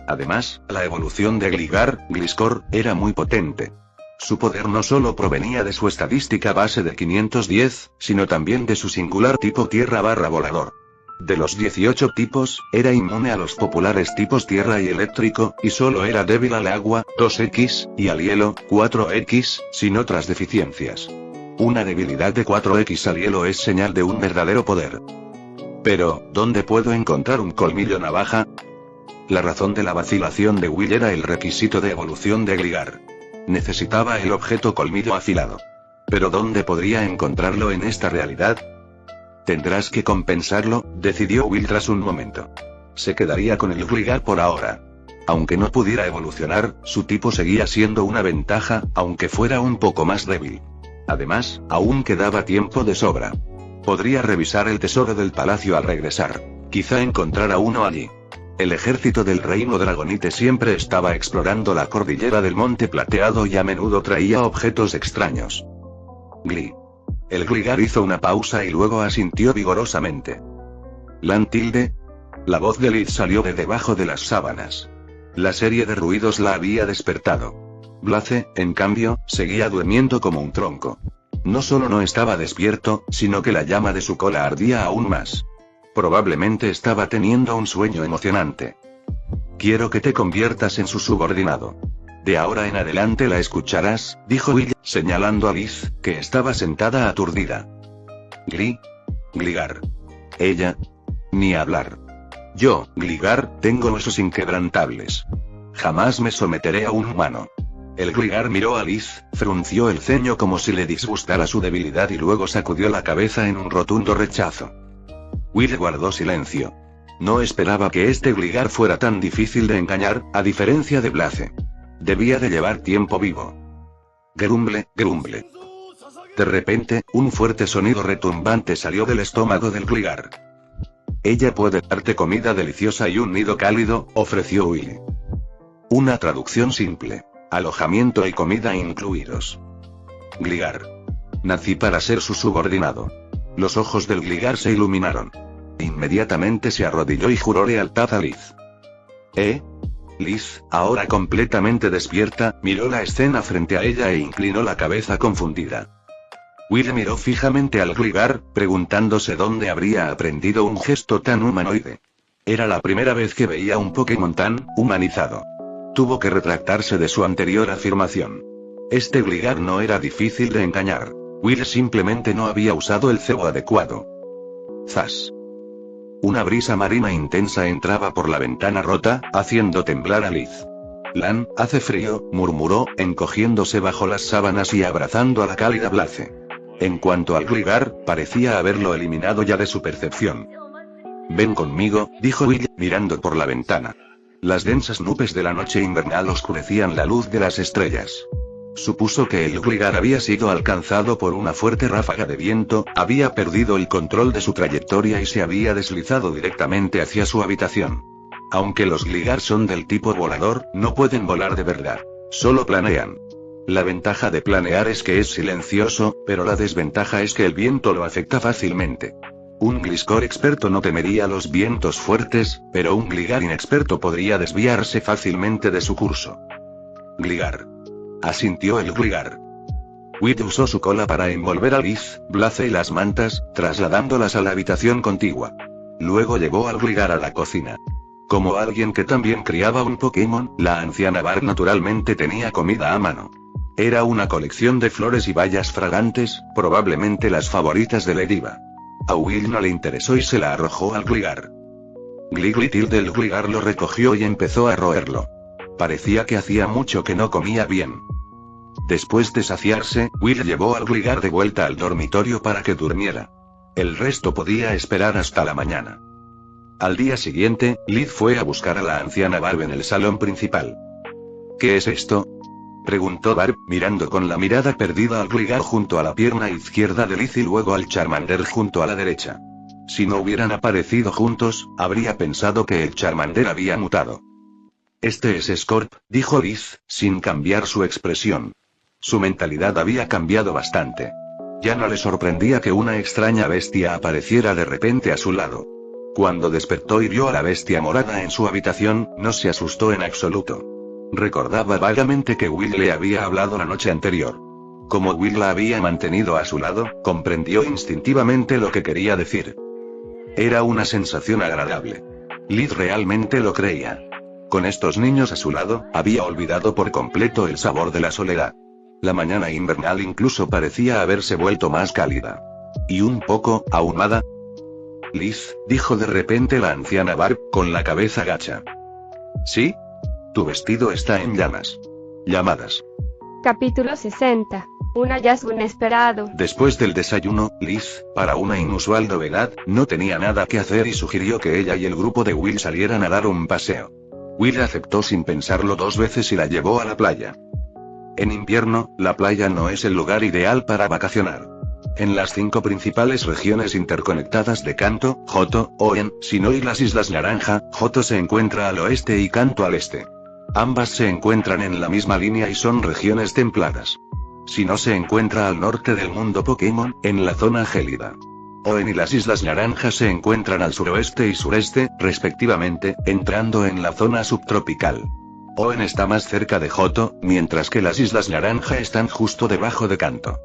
Además, la evolución de Gligar, Gliscor, era muy potente. Su poder no solo provenía de su estadística base de 510, sino también de su singular tipo tierra/volador. De los 18 tipos, era inmune a los populares tipos tierra y eléctrico, y solo era débil al agua, 2X, y al hielo, 4X, sin otras deficiencias. Una debilidad de 4X al hielo es señal de un verdadero poder. Pero, ¿dónde puedo encontrar un colmillo navaja? La razón de la vacilación de Will era el requisito de evolución de Gligar. Necesitaba el objeto colmillo afilado. Pero ¿dónde podría encontrarlo en esta realidad? Tendrás que compensarlo, decidió Will tras un momento. Se quedaría con el Gligar por ahora. Aunque no pudiera evolucionar, su tipo seguía siendo una ventaja, aunque fuera un poco más débil. Además, aún quedaba tiempo de sobra. Podría revisar el tesoro del palacio al regresar. Quizá encontrara uno allí. El ejército del reino Dragonite siempre estaba explorando la cordillera del Monte Plateado y a menudo traía objetos extraños. Glee. El Gligar hizo una pausa y luego asintió vigorosamente. ¿Lan tilde? La voz de Liz salió de debajo de las sábanas. La serie de ruidos la había despertado. Blaze, en cambio, seguía durmiendo como un tronco. No solo no estaba despierto, sino que la llama de su cola ardía aún más. Probablemente estaba teniendo un sueño emocionante. Quiero que te conviertas en su subordinado. De ahora en adelante la escucharás, dijo Will, señalando a Liz, que estaba sentada aturdida. Gligar. Ella. Ni hablar. Yo, Gligar, tengo huesos inquebrantables. Jamás me someteré a un humano. El Gligar miró a Liz, frunció el ceño como si le disgustara su debilidad y luego sacudió la cabeza en un rotundo rechazo. Will guardó silencio. No esperaba que este Gligar fuera tan difícil de engañar, a diferencia de Blaze. Debía de llevar tiempo vivo. Grumble, grumble. De repente, un fuerte sonido retumbante salió del estómago del Gligar. Ella puede darte comida deliciosa y un nido cálido, ofreció Will. Una traducción simple. Alojamiento y comida incluidos. Gligar. Nací para ser su subordinado. Los ojos del Gligar se iluminaron. Inmediatamente se arrodilló y juró lealtad a Liz. Liz, ahora completamente despierta, miró la escena frente a ella e inclinó la cabeza confundida. Will miró fijamente al Gligar, preguntándose dónde habría aprendido un gesto tan humanoide. Era la primera vez que veía un Pokémon tan humanizado. Tuvo que retractarse de su anterior afirmación. Este Gligar no era difícil de engañar. Will simplemente no había usado el cebo adecuado. Zas. Una brisa marina intensa entraba por la ventana rota, haciendo temblar a Liz. Lan, hace frío, murmuró, encogiéndose bajo las sábanas y abrazando a la cálida Blaze. En cuanto al Gligar, parecía haberlo eliminado ya de su percepción. Ven conmigo, dijo Will, mirando por la ventana. Las densas nubes de la noche invernal oscurecían la luz de las estrellas. Supuso que el Gligar había sido alcanzado por una fuerte ráfaga de viento, había perdido el control de su trayectoria y se había deslizado directamente hacia su habitación. Aunque los Gligar son del tipo volador, no pueden volar de verdad. Solo planean. La ventaja de planear es que es silencioso, pero la desventaja es que el viento lo afecta fácilmente. Un Gliscor experto no temería los vientos fuertes, pero un Gligar inexperto podría desviarse fácilmente de su curso. Gligar. Asintió el Gligar. Will usó su cola para envolver a Liz, Blaze y las mantas, trasladándolas a la habitación contigua. Luego llevó al Gligar a la cocina. Como alguien que también criaba un Pokémon, la anciana Barb naturalmente tenía comida a mano. Era una colección de flores y bayas fragantes, probablemente las favoritas de Ladybug. A Will no le interesó y se la arrojó al Gligar. Gliglitil del Gligar lo recogió y empezó a roerlo. Parecía que hacía mucho que no comía bien. Después de saciarse, Will llevó al Gligar de vuelta al dormitorio para que durmiera. El resto podía esperar hasta la mañana. Al día siguiente, Liz fue a buscar a la anciana Barb en el salón principal. ¿Qué es esto?, preguntó Barb, mirando con la mirada perdida al Gligar junto a la pierna izquierda de Liz y luego al Charmander junto a la derecha. Si no hubieran aparecido juntos, habría pensado que el Charmander había mutado. Este es Scorp, dijo Liz, sin cambiar su expresión. Su mentalidad había cambiado bastante. Ya no le sorprendía que una extraña bestia apareciera de repente a su lado. Cuando despertó y vio a la bestia morada en su habitación, no se asustó en absoluto. Recordaba vagamente que Will le había hablado la noche anterior. Como Will la había mantenido a su lado, comprendió instintivamente lo que quería decir. Era una sensación agradable. Liz realmente lo creía. Con estos niños a su lado, había olvidado por completo el sabor de la soledad. La mañana invernal incluso parecía haberse vuelto más cálida. Y un poco ahumada. Liz, dijo de repente la anciana Barb, con la cabeza gacha. ¿Sí? Tu vestido está en llamas. Llamadas. Capítulo 60. Un hallazgo inesperado. Después del desayuno, Liz, para una inusual novedad, no tenía nada que hacer y sugirió que ella y el grupo de Will salieran a dar un paseo. Will aceptó sin pensarlo dos veces y la llevó a la playa. En invierno, la playa no es el lugar ideal para vacacionar. En las 5 principales regiones interconectadas de Kanto, Johto, Hoenn, Sinnoh y las Islas Naranja, Johto se encuentra al oeste y Kanto al este. Ambas se encuentran en la misma línea y son regiones templadas. Sinnoh se encuentra al norte del mundo Pokémon, en la zona gélida. Hoenn y las Islas Naranja se encuentran al suroeste y sureste, respectivamente, entrando en la zona subtropical. Hoenn está más cerca de Johto, mientras que las Islas Naranja están justo debajo de Kanto.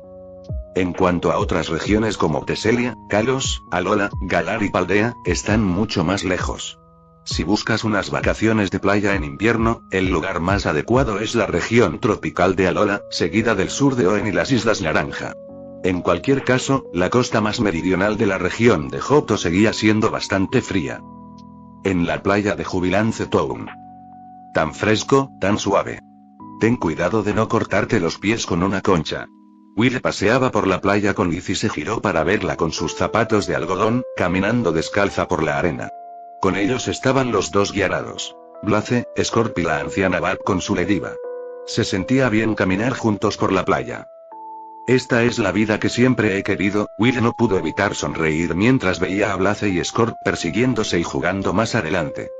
En cuanto a otras regiones como Teselia, Kalos, Alola, Galar y Paldea, están mucho más lejos. Si buscas unas vacaciones de playa en invierno, el lugar más adecuado es la región tropical de Alola, seguida del sur de Hoenn y las Islas Naranja. En cualquier caso, la costa más meridional de la región de Johto seguía siendo bastante fría. En la playa de Jubilance Town. Tan fresco, tan suave. Ten cuidado de no cortarte los pies con una concha. Will paseaba por la playa con Liz y se giró para verla con sus zapatos de algodón, caminando descalza por la arena. Con ellos estaban los dos guiarados. Blaze, Scorp y la anciana Barb con su Lediva. Se sentía bien caminar juntos por la playa. Esta es la vida que siempre he querido. Will no pudo evitar sonreír mientras veía a Blaze y Scorp persiguiéndose y jugando más adelante.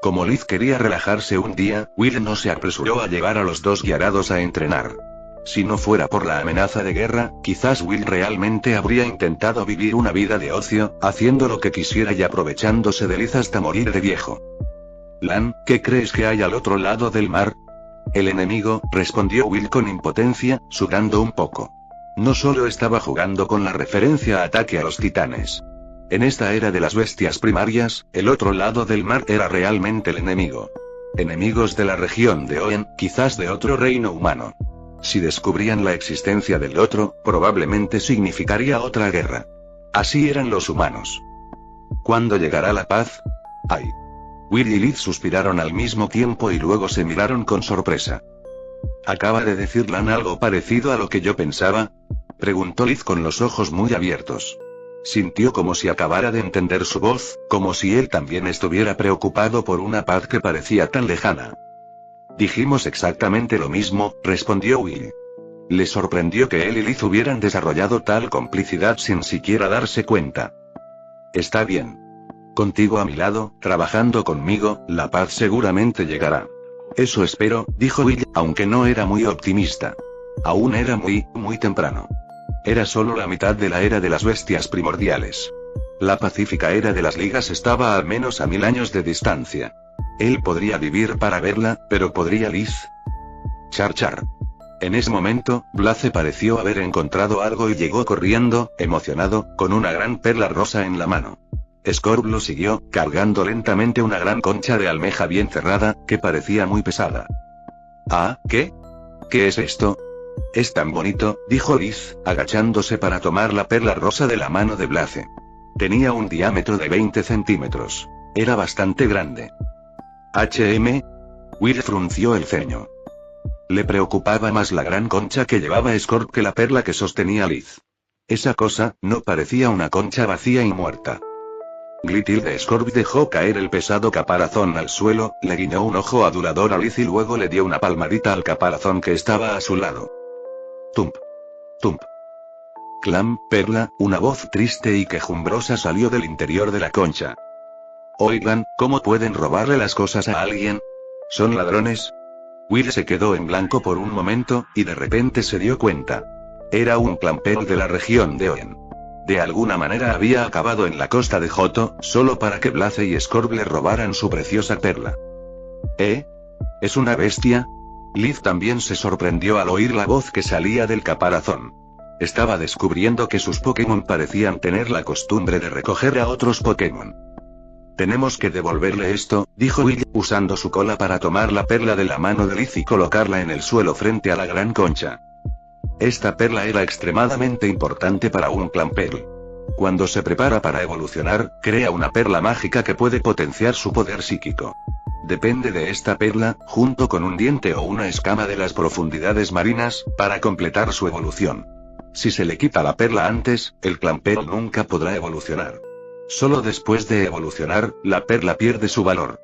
Como Liz quería relajarse un día, Will no se apresuró a llevar a los dos guiarados a entrenar. Si no fuera por la amenaza de guerra, quizás Will realmente habría intentado vivir una vida de ocio, haciendo lo que quisiera y aprovechándose de Liz hasta morir de viejo. Lan, ¿qué crees que hay al otro lado del mar? El enemigo, respondió Will con impotencia, sudando un poco. No solo estaba jugando con la referencia a Ataque a los Titanes. En esta era de las bestias primarias, el otro lado del mar era realmente el enemigo. Enemigos de la región de Oen, quizás de otro reino humano. Si descubrían la existencia del otro, probablemente significaría otra guerra. Así eran los humanos. ¿Cuándo llegará la paz? ¡Ay! Will y Liz suspiraron al mismo tiempo y luego se miraron con sorpresa. ¿Acaba de decir Lan algo parecido a lo que yo pensaba? Preguntó Liz con los ojos muy abiertos. Sintió como si acabara de entender su voz, como si él también estuviera preocupado por una paz que parecía tan lejana. Dijimos exactamente lo mismo, respondió Will. Le sorprendió que él y Liz hubieran desarrollado tal complicidad sin siquiera darse cuenta. Está bien. Contigo a mi lado, trabajando conmigo, la paz seguramente llegará. Eso espero, dijo Will, aunque no era muy optimista. Aún era muy temprano. Era solo la mitad de la era de las bestias primordiales. La pacífica era de las ligas estaba al menos a 1000 años de distancia. Él podría vivir para verla, pero ¿podría Liz? Char. En ese momento, Blaze pareció haber encontrado algo y llegó corriendo, emocionado, con una gran perla rosa en la mano. Scorp lo siguió, cargando lentamente una gran concha de almeja bien cerrada, que parecía muy pesada. ¿Ah, qué? ¿Qué es esto? Es tan bonito, dijo Liz, agachándose para tomar la perla rosa de la mano de Blaze. Tenía un diámetro de 20 centímetros. Era bastante grande. Will frunció el ceño. Le preocupaba más la gran concha que llevaba Scorp que la perla que sostenía Liz. Esa cosa, no parecía una concha vacía y muerta. Glitilde Scorp dejó caer el pesado caparazón al suelo, le guiñó un ojo adulador a Liz y luego le dio una palmadita al caparazón que estaba a su lado. Tump. Tump. Clam, perla, una voz triste y quejumbrosa salió del interior de la concha. Oigan, ¿cómo pueden robarle las cosas a alguien? ¿Son ladrones? Will se quedó en blanco por un momento, y de repente se dio cuenta. Era un clamper de la región de Oen. De alguna manera había acabado en la costa de Johto, solo para que Blaze y Scorp le robaran su preciosa perla. ¿Es una bestia? Liz también se sorprendió al oír la voz que salía del caparazón. Estaba descubriendo que sus Pokémon parecían tener la costumbre de recoger a otros Pokémon. Tenemos que devolverle esto, dijo Will, usando su cola para tomar la perla de la mano de Liz y colocarla en el suelo frente a la gran concha. Esta perla era extremadamente importante para un Clamperl. Cuando se prepara para evolucionar, crea una perla mágica que puede potenciar su poder psíquico. Depende de esta perla, junto con un diente o una escama de las profundidades marinas, para completar su evolución. Si se le quita la perla antes, el Clamperl nunca podrá evolucionar. Solo después de evolucionar, la perla pierde su valor.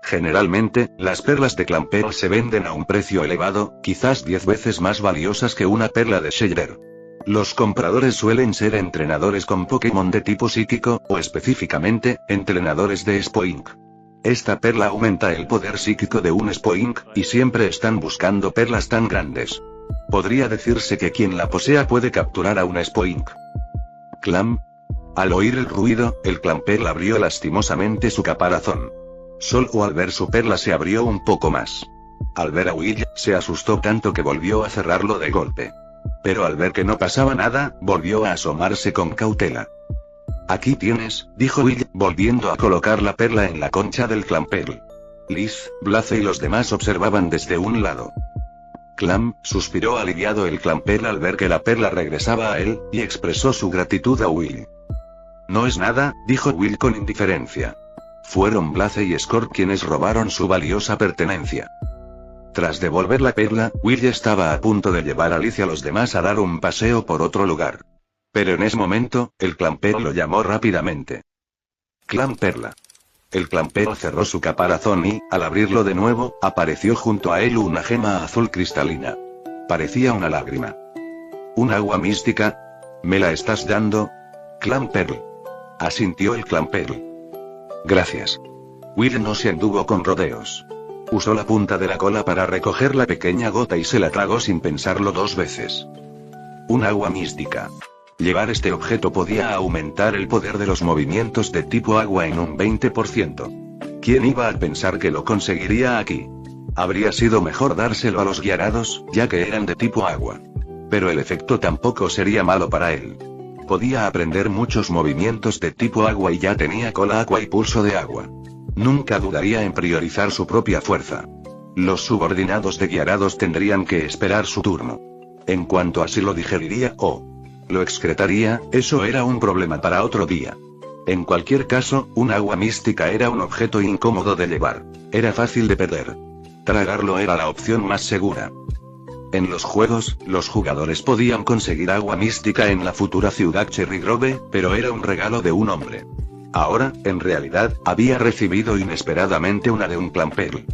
Generalmente, las perlas de Clamperl se venden a un precio elevado, quizás 10 veces más valiosas que una perla de Shredder. Los compradores suelen ser entrenadores con Pokémon de tipo psíquico, o específicamente, entrenadores de Spoink. Esta perla aumenta el poder psíquico de un Spoink, y siempre están buscando perlas tan grandes. Podría decirse que quien la posea puede capturar a un Spoink. Clam. Al oír el ruido, el Clamperl abrió lastimosamente su caparazón. Solo al ver su perla se abrió un poco más. Al ver a Will, se asustó tanto que volvió a cerrarlo de golpe. Pero al ver que no pasaba nada, volvió a asomarse con cautela. Aquí tienes, dijo Will, volviendo a colocar la perla en la concha del Clamperl. Liz, Blaze y los demás observaban desde un lado. Clam, suspiró aliviado el Clamperl al ver que la perla regresaba a él, y expresó su gratitud a Will. No es nada, dijo Will con indiferencia. Fueron Blaze y Scorp quienes robaron su valiosa pertenencia. Tras devolver la perla, Will estaba a punto de llevar a Liz y a los demás a dar un paseo por otro lugar. Pero en ese momento, el Clamperl lo llamó rápidamente. Clamperla. El Clamperl cerró su caparazón y, al abrirlo de nuevo, apareció junto a él una gema azul cristalina. Parecía una lágrima. ¿Un agua mística? ¿Me la estás dando? Clamperl. Asintió el Clamperl. Gracias. Will no se anduvo con rodeos. Usó la punta de la cola para recoger la pequeña gota y se la tragó sin pensarlo dos veces. Un agua mística. Llevar este objeto podía aumentar el poder de los movimientos de tipo agua en un 20%. ¿Quién iba a pensar que lo conseguiría aquí? Habría sido mejor dárselo a los Gyarados, ya que eran de tipo agua. Pero el efecto tampoco sería malo para él. Podía aprender muchos movimientos de tipo agua y ya tenía cola agua y pulso de agua. Nunca dudaría en priorizar su propia fuerza. Los subordinados de Gyarados tendrían que esperar su turno. En cuanto a si lo digeriría o lo excretaría, eso era un problema para otro día. En cualquier caso, un agua mística era un objeto incómodo de llevar. Era fácil de perder. Tragarlo era la opción más segura. En los juegos, los jugadores podían conseguir agua mística en la futura ciudad Cherry Grove, pero era un regalo de un hombre. Ahora, en realidad, había recibido inesperadamente una de un Clamperl.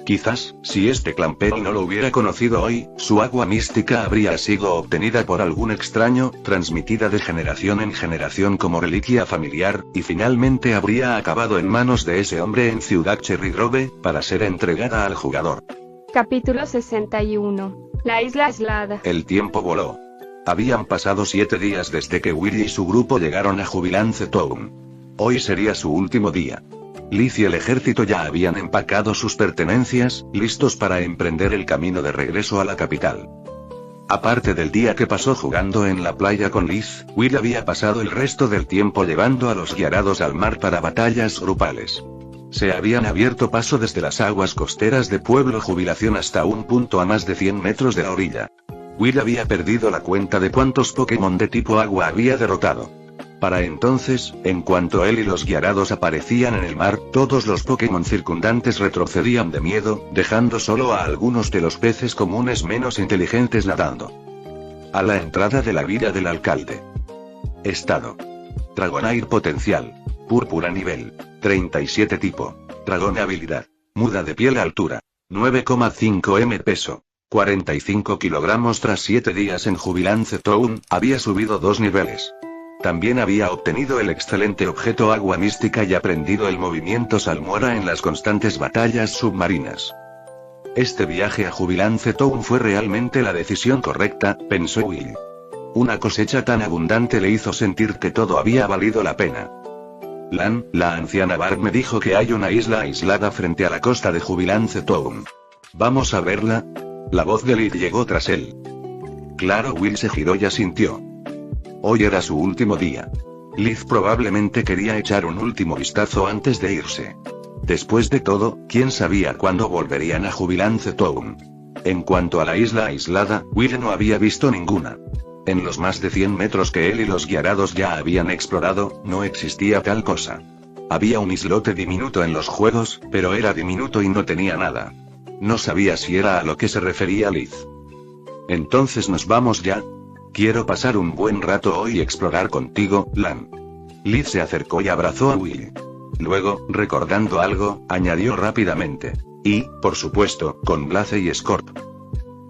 Quizás, si este Clamperl no lo hubiera conocido hoy, su agua mística habría sido obtenida por algún extraño, transmitida de generación en generación como reliquia familiar, y finalmente habría acabado en manos de ese hombre en Ciudad Cherry Grove, para ser entregada al jugador. Capítulo 61. La isla aislada. El tiempo voló. Habían pasado 7 días desde que Willy y su grupo llegaron a Jubilance Town. Hoy sería su último día. Liz y el ejército ya habían empacado sus pertenencias, listos para emprender el camino de regreso a la capital. Aparte del día que pasó jugando en la playa con Liz, Will había pasado el resto del tiempo llevando a los Gyarados al mar para batallas grupales. Se habían abierto paso desde las aguas costeras de Pueblo Jubilación hasta un punto a más de 100 metros de la orilla. Will había perdido la cuenta de cuántos Pokémon de tipo agua había derrotado. Para entonces, en cuanto él y los Gyarados aparecían en el mar, todos los Pokémon circundantes retrocedían de miedo, dejando solo a algunos de los peces comunes menos inteligentes nadando. A la entrada de la villa del alcalde. Estado. Dragonair potencial. Púrpura nivel 37 tipo. Dragón habilidad. Muda de piel altura. 9,5 m peso. 45 kilogramos. Tras 7 días en Jubilance Town, había subido 2 niveles. También había obtenido el excelente objeto agua mística y aprendido el movimiento salmuera en las constantes batallas submarinas. Este viaje a Jubilance Town fue realmente la decisión correcta, pensó Will. Una cosecha tan abundante le hizo sentir que todo había valido la pena. Lan, la anciana Barb, me dijo que hay una isla aislada frente a la costa de Jubilance Town. ¿Vamos a verla? La voz de Liz llegó tras él. Claro, Will se giró y asintió. Hoy era su último día. Liz probablemente quería echar un último vistazo antes de irse. Después de todo, ¿quién sabía cuándo volverían a Jubilance Town? En cuanto a la isla aislada, Will no había visto ninguna. En los más de 100 metros que él y los Gyarados ya habían explorado, no existía tal cosa. Había un islote diminuto en los juegos, pero era diminuto y no tenía nada. No sabía si era a lo que se refería Liz. Entonces nos vamos ya. Quiero pasar un buen rato hoy y explorar contigo, Lan. Liz se acercó y abrazó a Will. Luego, recordando algo, añadió rápidamente. Y, por supuesto, con Blaze y Scorp.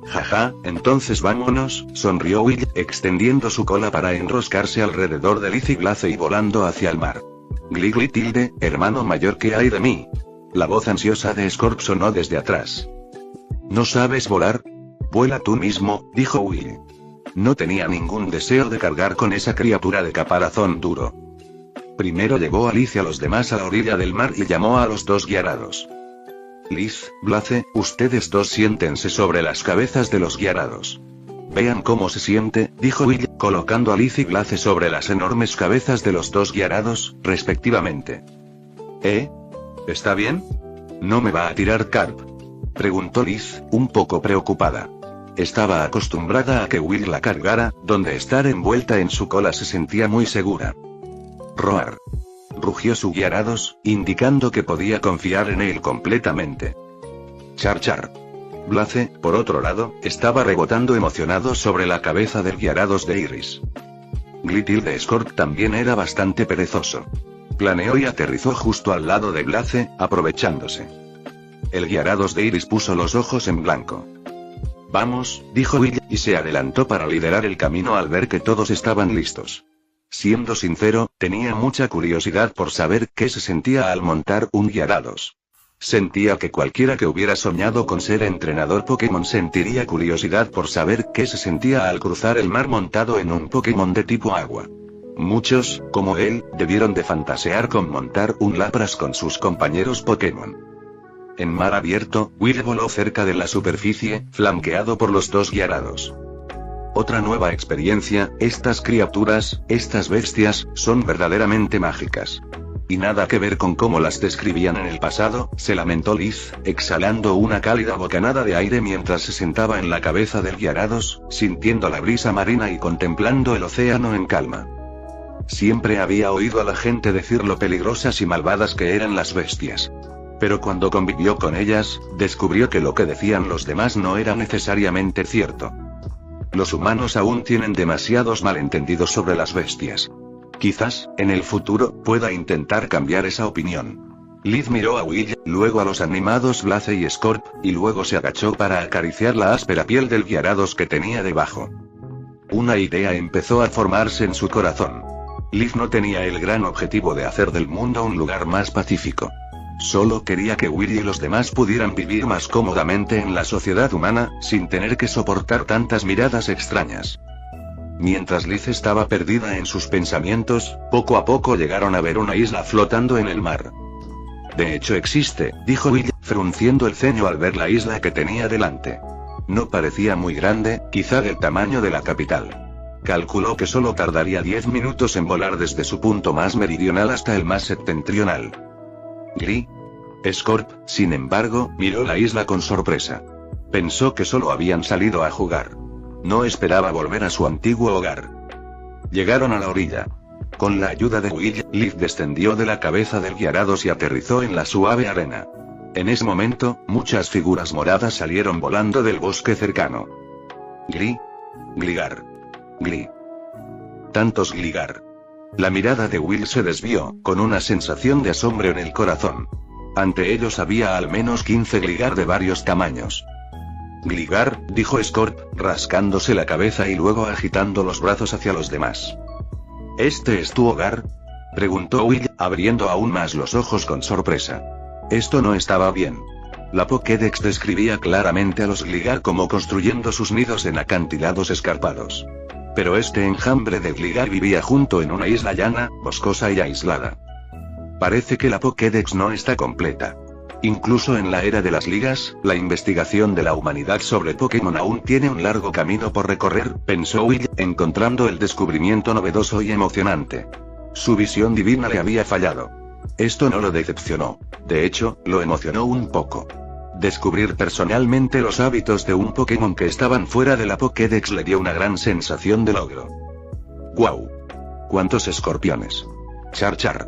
Jaja, entonces vámonos, sonrió Will, extendiendo su cola para enroscarse alrededor de Liz y Blaze y volando hacia el mar. Gligli tilde, hermano mayor, ¿qué hay de mí? La voz ansiosa de Scorp sonó desde atrás. ¿No sabes volar? Vuela tú mismo, dijo Will. No tenía ningún deseo de cargar con esa criatura de caparazón duro. Primero llevó a Liz y a los demás a la orilla del mar y llamó a los 2 Gyarados. Liz, Blaze, ustedes 2 siéntense sobre las cabezas de los Gyarados. Vean cómo se siente, dijo Will, colocando a Liz y Blaze sobre las enormes cabezas de los 2 Gyarados, respectivamente. ¿Está bien? ¿No me va a tirar Carp?, preguntó Liz, un poco preocupada. Estaba acostumbrada a que Will la cargara, donde estar envuelta en su cola se sentía muy segura. Roar. Rugió su Gyarados, indicando que podía confiar en él completamente. Char char. Blaze, por otro lado, estaba rebotando emocionado sobre la cabeza del Gyarados de Iris. Glitil de Scorp también era bastante perezoso. Planeó y aterrizó justo al lado de Blaze, aprovechándose. El Gyarados de Iris puso los ojos en blanco. Vamos, dijo Will, y se adelantó para liderar el camino al ver que todos estaban listos. Siendo sincero, tenía mucha curiosidad por saber qué se sentía al montar un Gyarados. Sentía que cualquiera que hubiera soñado con ser entrenador Pokémon sentiría curiosidad por saber qué se sentía al cruzar el mar montado en un Pokémon de tipo agua. Muchos, como él, debieron de fantasear con montar un Lapras con sus compañeros Pokémon. En mar abierto, Will voló cerca de la superficie, flanqueado por los dos Gyarados. Otra nueva experiencia, estas criaturas, estas bestias, son verdaderamente mágicas. Y nada que ver con cómo las describían en el pasado, se lamentó Liz, exhalando una cálida bocanada de aire mientras se sentaba en la cabeza del Gyarados, sintiendo la brisa marina y contemplando el océano en calma. Siempre había oído a la gente decir lo peligrosas y malvadas que eran las bestias. Pero cuando convivió con ellas, descubrió que lo que decían los demás no era necesariamente cierto. Los humanos aún tienen demasiados malentendidos sobre las bestias. Quizás, en el futuro, pueda intentar cambiar esa opinión. Liz miró a Will, luego a los animados Blaze y Scorp, y luego se agachó para acariciar la áspera piel del Gyarados que tenía debajo. Una idea empezó a formarse en su corazón. Liz no tenía el gran objetivo de hacer del mundo un lugar más pacífico. Solo quería que Will y los demás pudieran vivir más cómodamente en la sociedad humana, sin tener que soportar tantas miradas extrañas. Mientras Liz estaba perdida en sus pensamientos, poco a poco llegaron a ver una isla flotando en el mar. De hecho existe, dijo Will, frunciendo el ceño al ver la isla que tenía delante. No parecía muy grande, quizá del tamaño de la capital. Calculó que solo tardaría 10 minutos en volar desde su punto más meridional hasta el más septentrional. Glee. Scorp, sin embargo, miró la isla con sorpresa. Pensó que solo habían salido a jugar. No esperaba volver a su antiguo hogar. Llegaron a la orilla. Con la ayuda de Will, Liz descendió de la cabeza del Gyarados y aterrizó en la suave arena. En ese momento, muchas figuras moradas salieron volando del bosque cercano. Glee. Gligar. Glee. Tantos Gligar. La mirada de Will se desvió, con una sensación de asombro en el corazón. Ante ellos había al menos 15 Gligar de varios tamaños. Gligar, dijo Scorp, rascándose la cabeza y luego agitando los brazos hacia los demás. ¿Este es tu hogar?, preguntó Will, abriendo aún más los ojos con sorpresa. Esto no estaba bien. La Pokédex describía claramente a los Gligar como construyendo sus nidos en acantilados escarpados. Pero este enjambre de Gligar vivía junto en una isla llana, boscosa y aislada. Parece que la Pokédex no está completa. Incluso en la era de las ligas, la investigación de la humanidad sobre Pokémon aún tiene un largo camino por recorrer, pensó Will, encontrando el descubrimiento novedoso y emocionante. Su visión divina le había fallado. Esto no lo decepcionó. De hecho, lo emocionó un poco. Descubrir personalmente los hábitos de un Pokémon que estaban fuera de la Pokédex le dio una gran sensación de logro. ¡Guau! ¡Cuántos escorpiones! ¡Char char!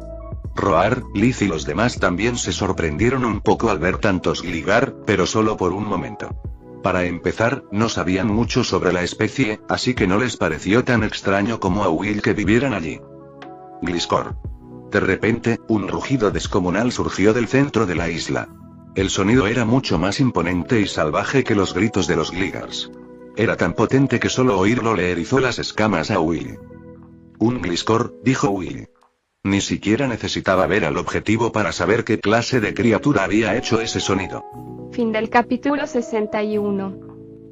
Roar, Liz y los demás también se sorprendieron un poco al ver tantos Gligar, pero solo por un momento. Para empezar, no sabían mucho sobre la especie, así que no les pareció tan extraño como a Will que vivieran allí. Gliscor. De repente, un rugido descomunal surgió del centro de la isla. El sonido era mucho más imponente y salvaje que los gritos de los Gligars. Era tan potente que solo oírlo le erizó las escamas a Will. Un Gliscor, dijo Will. Ni siquiera necesitaba ver al objetivo para saber qué clase de criatura había hecho ese sonido. Fin del capítulo 61.